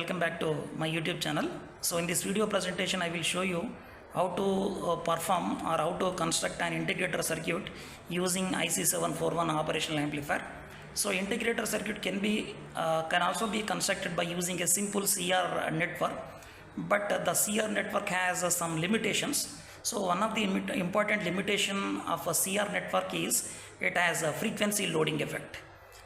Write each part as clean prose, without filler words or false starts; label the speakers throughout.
Speaker 1: welcome back to my YouTube channel. So in this video presentation I will show you how to perform or how to construct an integrator circuit using IC741 operational amplifier. So integrator circuit can also be constructed by using a simple CR network, but the CR network has some limitations. So one of the important limitation of a CR network is it has a frequency loading effect.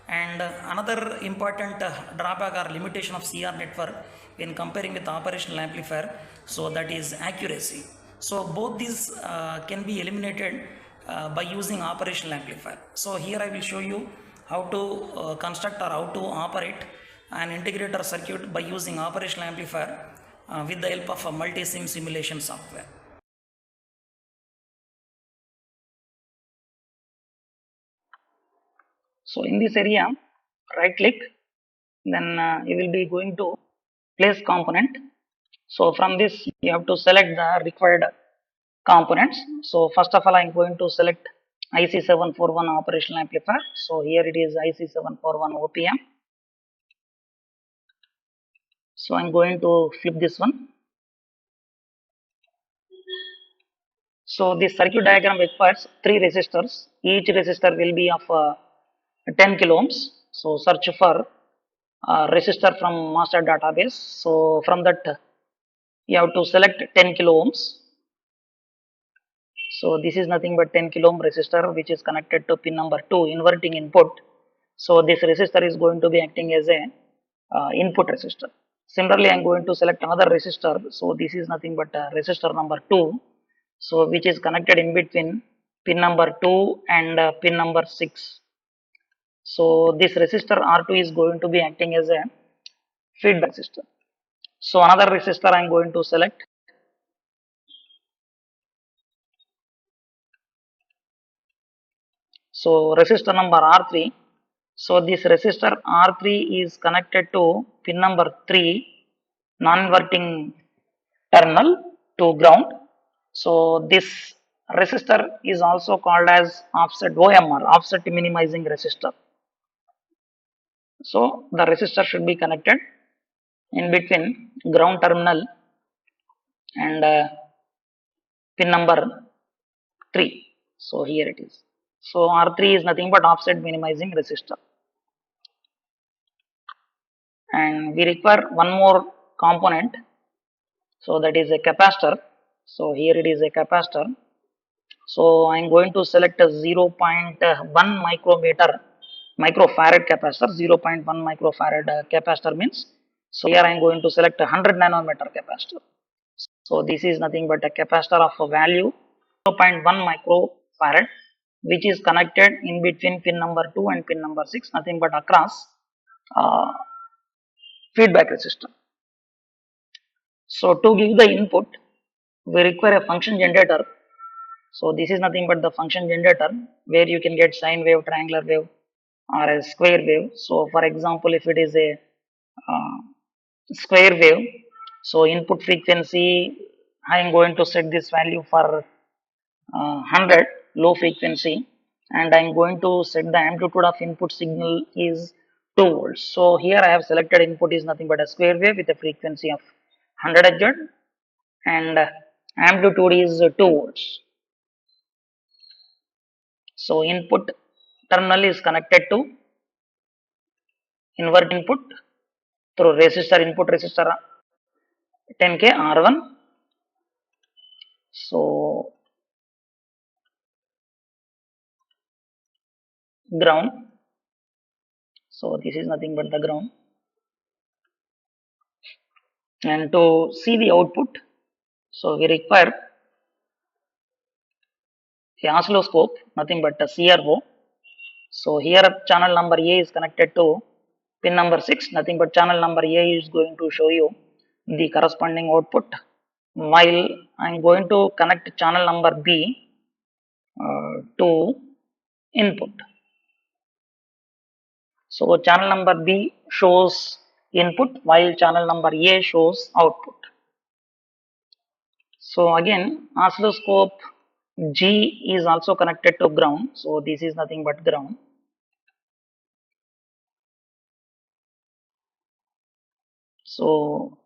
Speaker 1: And another important drawback or limitation of CR network when comparing with operational amplifier, so that is accuracy. So both these can be eliminated by using operational amplifier. So here I will show you how to construct or how to operate an integrator circuit by using operational amplifier with the help of a MultiSim simulation software. So in this area, right click, then you will be going to place component. So from this you have to select the required components. So first of all I am going to select IC741 operational amplifier. So here it is IC741 OpAmp. So I am going to flip this one. So this circuit diagram requires 3 resistors. Each resistor will be of 10 kilo ohms. So search for resistor from master database. So from that you have to select 10 kilo ohms. So this is nothing but 10 kilo ohm resistor which is connected to pin number 2 inverting input. So this resistor is going to be acting as a input resistor. Similarly, I am going to select another resistor. So this is nothing but resistor number 2. So which is connected in between pin number 2 and pin number 6. So this resistor R2 is going to be acting as a feedback resistor. So another resistor I am going to select. So resistor number R3. So this resistor R3 is connected to pin number 3 non-inverting terminal to ground. So this resistor is also called as offset OMR, offset minimizing resistor. So the resistor should be connected in between ground terminal and pin number 3. So here it is. So R3 is nothing but offset minimizing resistor. And we require one more component. So that is a capacitor. So here it is a capacitor. So I am going to select a 0.1 microfarad capacitor. 0.1 microfarad capacitor means, so here I am going to select a 100 nanometer capacitor. So this is nothing but a capacitor of a value 0.1 microfarad, which is connected in between pin number 2 and pin number 6, nothing but across feedback resistor. So to give the input, we require a function generator. So this is nothing but the function generator where you can get sine wave, triangular wave or a square wave. So for example, if it is a square wave, so input frequency I am going to set this value for 100 low frequency, and I am going to set the amplitude of input signal is 2 volts. So here I have selected input is nothing but a square wave with a frequency of 100 Hz and amplitude is 2 volts. So input terminal is connected to invert input through resistor, input resistor 10K R1. So ground. So this is nothing but the ground. And to see the output, so we require the oscilloscope, nothing but a CRO. So here channel number A is connected to pin number 6, nothing but channel number A is going to show you the corresponding output, while I am going to connect channel number B to input. So channel number B shows input while channel number A shows output. So again oscilloscope G is also connected to ground. So this is nothing but ground. So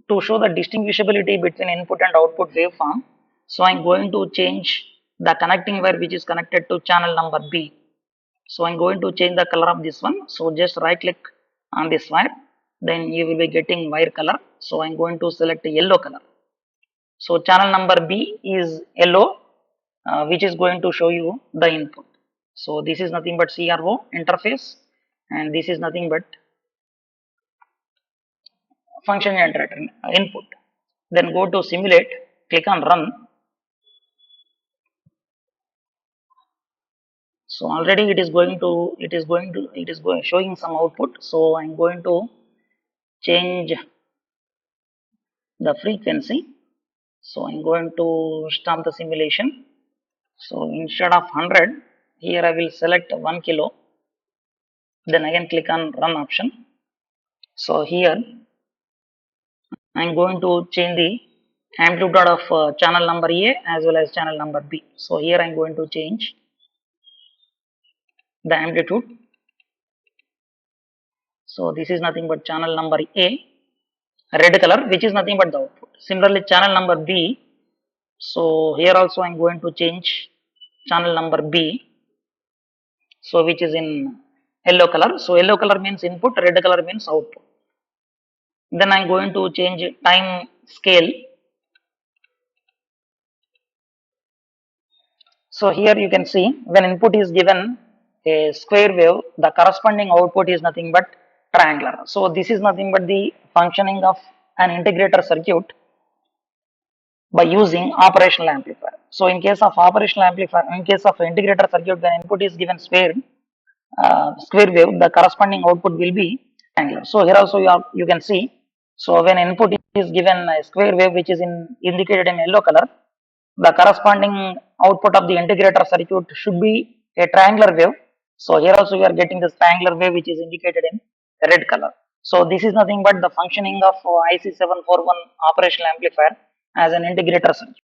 Speaker 1: to show the distinguishability between input and output waveform, so I'm going to change the connecting wire which is connected to channel number B. So I'm going to change the color of this one. So just right click on this wire, then you will be getting wire color. So I'm going to select yellow color. So channel number B is yellow, which is going to show you the input. So this is nothing but CRO interface, and this is nothing but function generator input. Then go to simulate, click on run. So already it is showing some output. So I'm going to change the frequency. So I'm going to start the simulation. So instead of 100, here I will select 1 kilo. Then again click on run option. So here I'm going to change the amplitude of channel number A as well as channel number B. So here I'm going to change the amplitude. So this is nothing but channel number A, red color, which is nothing but the output. Similarly, channel number B. So here also I'm going to change channel number B. So which is in yellow color. So yellow color means input, red color means output. Then I'm going to change time scale. So here you can see when input is given a square wave, the corresponding output is nothing but triangular. So this is nothing but the functioning of an integrator circuit by using operational amplifier. So in case of operational amplifier, in case of integrator circuit, when input is given square wave, the corresponding output will be triangular. So here also you can see. So when input is given a square wave which is indicated in yellow color, the corresponding output of the integrator circuit should be a triangular wave. So here also you are getting this triangular wave which is indicated in red color. So this is nothing but the functioning of IC741 operational amplifier as an integrator circuit.